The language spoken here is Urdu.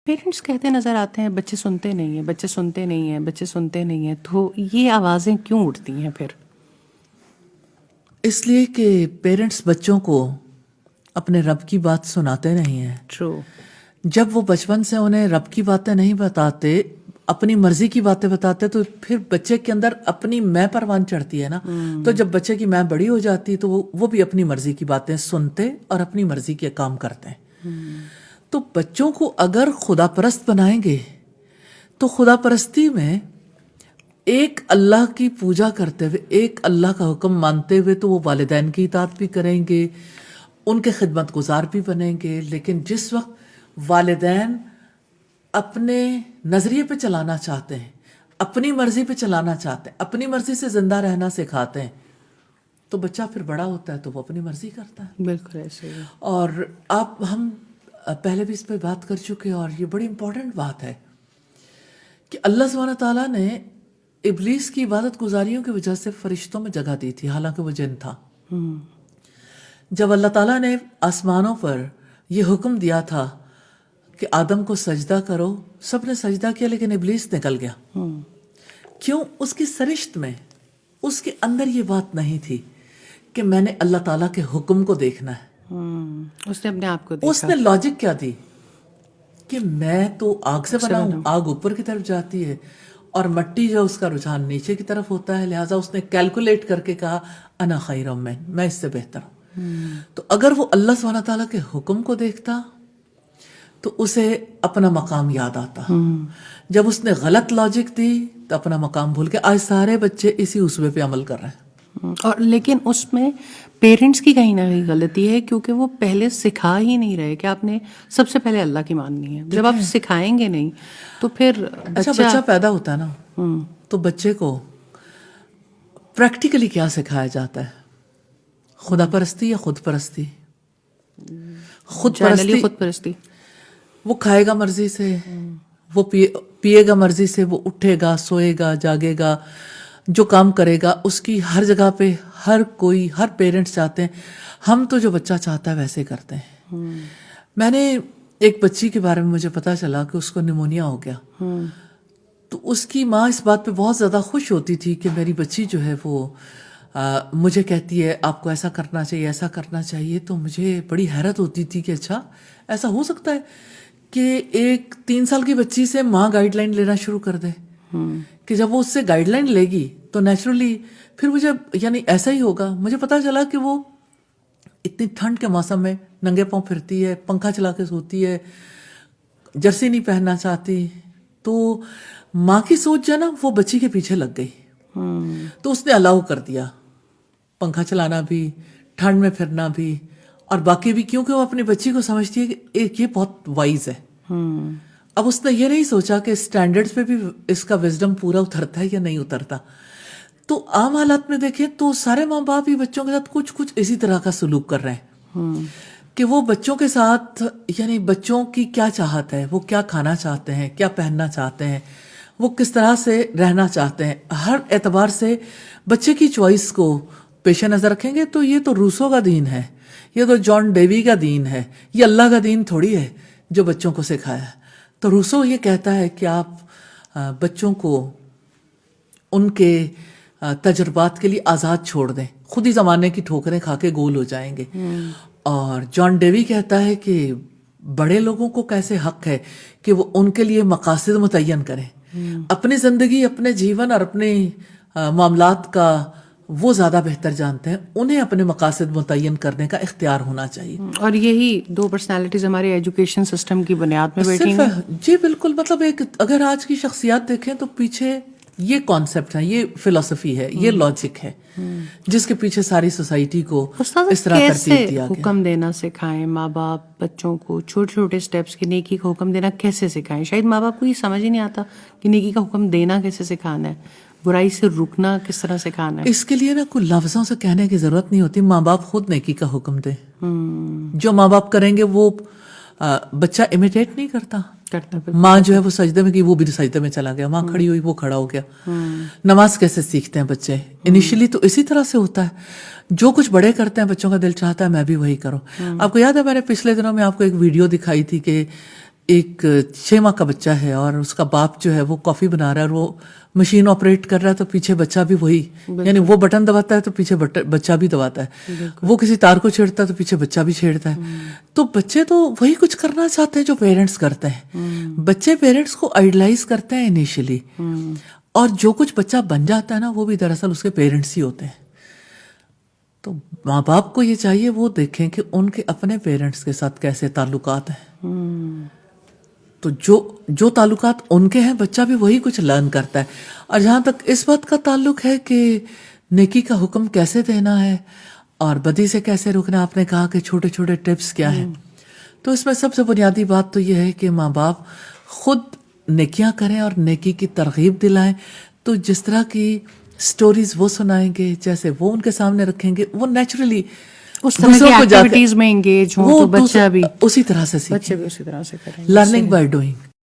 پیرنٹس کہتے نظر آتے ہیں بچے سنتے نہیں ہیں، بچے سنتے نہیں ہیں، بچے سنتے نہیں ہیں، تو یہ آوازیں کیوں اٹھتی ہیں پھر؟ اس لیے کہ پیرنٹس بچوں کو اپنے رب کی بات سناتے نہیں ہیں. ٹرو. جب وہ بچپن سے انہیں رب کی باتیں نہیں بتاتے، اپنی مرضی کی باتیں بتاتے، تو پھر بچے کے اندر اپنی میں پروان چڑھتی ہے نا. تو جب بچے کی میں بڑی ہو جاتی ہے تو وہ بھی اپنی مرضی کی باتیں سنتے اور اپنی مرضی کے کام کرتے ہیں. تو بچوں کو اگر خدا پرست بنائیں گے تو خدا پرستی میں ایک اللہ کی پوجا کرتے ہوئے، ایک اللہ کا حکم مانتے ہوئے، تو وہ والدین کی اطاعت بھی کریں گے، ان کے خدمت گزار بھی بنیں گے. لیکن جس وقت والدین اپنے نظریے پہ چلانا چاہتے ہیں، اپنی مرضی پہ چلانا چاہتے ہیں، اپنی مرضی سے زندہ رہنا سکھاتے ہیں، تو بچہ پھر بڑا ہوتا ہے تو وہ اپنی مرضی کرتا ہے. بالکل ایسے ہی. اور ہم پہلے بھی اس پہ بات کر چکے، اور یہ بڑی امپورٹنٹ بات ہے کہ اللہ سبحانہ تعالیٰ نے ابلیس کی عبادت گزاریوں کی وجہ سے فرشتوں میں جگہ دی تھی، حالانکہ وہ جن تھا. جب اللہ تعالیٰ نے آسمانوں پر یہ حکم دیا تھا کہ آدم کو سجدہ کرو، سب نے سجدہ کیا، لیکن ابلیس نکل گیا. کیوں؟ اس کی سرشت میں، اس کے اندر یہ بات نہیں تھی کہ میں نے اللہ تعالیٰ کے حکم کو دیکھنا ہے. اس نے اپنے آپ کو دیکھا. اس نے لاجک کیا دی کہ میں تو آگ سے بنا ہوں، آگ اوپر کی طرف جاتی ہے اور مٹی جو اس کا رجحان نیچے کی طرف ہوتا ہے، لہٰذا اس نے کیلکولیٹ کر کے کہا انا خیر من، میں اس سے بہتر ہوں. تو اگر وہ اللہ سبحانہ تعالیٰ کے حکم کو دیکھتا تو اسے اپنا مقام یاد آتا. جب اس نے غلط لاجک دی تو اپنا مقام بھول کے آج سارے بچے اسی اسوے پہ عمل کر رہے ہیں. اور لیکن اس میں پیرنٹس کی کہیں نہ کہیں غلطی ہے، کیونکہ وہ پہلے سکھا ہی نہیں رہے کہ آپ نے سب سے پہلے اللہ کی ماننی ہے. جب آپ سکھائیں گے نہیں تو پھر اچھا بچہ پیدا ہوتا ہے نا، تو بچے کو پریکٹیکلی کیا سکھایا جاتا ہے؟ خدا پرستی یا خود پرستی؟ خود پرستی. وہ کھائے گا مرضی سے، وہ پیے گا مرضی سے، وہ اٹھے گا، سوئے گا، جاگے گا، جو کام کرے گا اس کی ہر جگہ پہ ہر پیرنٹس چاہتے ہیں ہم تو جو بچہ چاہتا ہے ویسے کرتے ہیں. میں نے ایک بچی کے بارے میں مجھے پتا چلا کہ اس کو نیمونیا ہو گیا. تو اس کی ماں اس بات پہ بہت زیادہ خوش ہوتی تھی کہ میری بچی جو ہے وہ مجھے کہتی ہے آپ کو ایسا کرنا چاہیے، ایسا کرنا چاہیے. تو مجھے بڑی حیرت ہوتی تھی کہ اچھا ایسا ہو سکتا ہے کہ ایک 3 سال کی بچی سے ماں گائیڈ لائن لینا شروع کر دے، کہ جب وہ اس سے گائیڈ لائن لے گی تو نیچرلی پھر مجھے یعنی ایسا ہی ہوگا. مجھے پتا چلا کہ وہ اتنی ٹھنڈ کے موسم میں ننگے پاؤں پھرتی ہے، پنکھا چلا کے سوتی ہے، جرسی نہیں پہننا چاہتی. تو ماں کی سوچ جو ہے نا وہ بچی کے پیچھے لگ گئی. تو اس نے الاؤ کر دیا پنکھا چلانا بھی، ٹھنڈ میں پھرنا بھی، اور باقی بھی، کیونکہ وہ اپنی بچی کو سمجھتی ہے کہ ایک یہ بہت وائز ہے. اب اس نے یہ نہیں سوچا کہ اسٹینڈرڈز پہ بھی اس کا وزڈم پورا اترتا ہے یا نہیں اترتا. تو عام حالات میں دیکھیں تو سارے ماں باپ ہی بچوں کے ساتھ کچھ اسی طرح کا سلوک کر رہے ہیں کہ وہ بچوں کے ساتھ یعنی بچوں کی کیا چاہت ہے، وہ کیا کھانا چاہتے ہیں، کیا پہننا چاہتے ہیں، وہ کس طرح سے رہنا چاہتے ہیں، ہر اعتبار سے بچے کی چوائس کو پیش نظر رکھیں گے. تو یہ تو روسو کا دین ہے، یہ تو جان ڈیوی کا دین ہے، یہ اللہ کا دین تھوڑی ہے جو بچوں کو سکھایا ہے. تو روسو یہ کہتا ہے کہ آپ بچوں کو ان کے تجربات کے لیے آزاد چھوڑ دیں، خود ہی زمانے کی ٹھوکریں کھا کے گول ہو جائیں گے. اور جان ڈیوی کہتا ہے کہ بڑے لوگوں کو کیسے حق ہے کہ وہ ان کے لیے مقاصد متعین کریں، اپنی زندگی، اپنے جیون اور اپنے معاملات کا وہ زیادہ بہتر جانتے ہیں، انہیں اپنے مقاصد متعین کرنے کا اختیار ہونا چاہیے. اور یہی 2 پرسنالٹیز ہمارے ایجوکیشن سسٹم کی بنیاد میں بیٹھی ہیں. جی بالکل. مطلب اگر آج کی شخصیات دیکھیں تو پیچھے یہ کانسیپٹ ہے، یہ فلسفی ہے، یہ لاجک ہے جس کے پیچھے ساری سوسائٹی کو اس طرح ترتیب دیا گیا. حکم دینا سکھائیں ماں باپ بچوں کو، چھوٹے چھوٹے سٹیپس کی نیکی کا حکم دینا کیسے سکھائیں؟ شاید ماں باپ کو یہ سمجھ ہی نہیں آتا کہ نیکی کا حکم دینا کیسے سکھانا ہے، برائی سے رکنا کس طرح سکھانا ہے. اس کے لیے نا کوئی لفظوں سے کہنے کی ضرورت نہیں ہوتی، ماں باپ خود نیکی کا حکم دے. جو ماں باپ کریں گے وہ بچہ امیٹیٹ نہیں کرتا. ماں جو ہے وہ سجدے میں گئی، وہ بھی سجدے میں چلا گیا، ماں کھڑی ہوئی وہ کھڑا ہو گیا. نماز کیسے سیکھتے ہیں بچے؟ انیشلی تو اسی طرح سے ہوتا ہے، جو کچھ بڑے کرتے ہیں بچوں کا دل چاہتا ہے میں بھی وہی کروں. آپ کو یاد ہے میں نے پچھلے دنوں میں آپ کو ایک ویڈیو دکھائی تھی کہ ایک 6 ماہ کا بچہ ہے اور اس کا باپ جو ہے وہ کافی بنا رہا ہے اور وہ مشین آپریٹ کر رہا ہے تو پیچھے بچہ بھی وہی، یعنی وہ بٹن دباتا ہے تو پیچھے بچہ بھی دباتا ہے، وہ کسی تار کو چھیڑتا ہے تو پیچھے بچہ بھی چھیڑتا ہے. تو بچے تو وہی کچھ کرنا چاہتے ہیں جو پیرنٹس کرتے ہیں. بچے پیرنٹس کو آئیڈلائز کرتے ہیں انیشلی، اور جو کچھ بچہ بن جاتا ہے نا وہ بھی دراصل اس کے پیرنٹس ہی ہوتے ہیں. تو ماں باپ کو یہ چاہیے وہ دیکھیں کہ ان کے اپنے پیرنٹس کے ساتھ کیسے تعلقات ہیں. تو جو تعلقات ان کے ہیں بچہ بھی وہی کچھ لرن کرتا ہے. اور جہاں تک اس بات کا تعلق ہے کہ نیکی کا حکم کیسے دینا ہے اور بدی سے کیسے روکنا، آپ نے کہا کہ چھوٹے چھوٹے ٹپس کیا ہیں، تو اس میں سب سے بنیادی بات تو یہ ہے کہ ماں باپ خود نیکیاں کریں اور نیکی کی ترغیب دلائیں. تو جس طرح کی سٹوریز وہ سنائیں گے، جیسے وہ ان کے سامنے رکھیں گے، وہ نیچرلی اس طرح کی ایکٹیویٹیز میں انگیج ہوں تو بچہ بھی اسی طرح سے بچے بھی اسی طرح سے کریں. Learning by doing.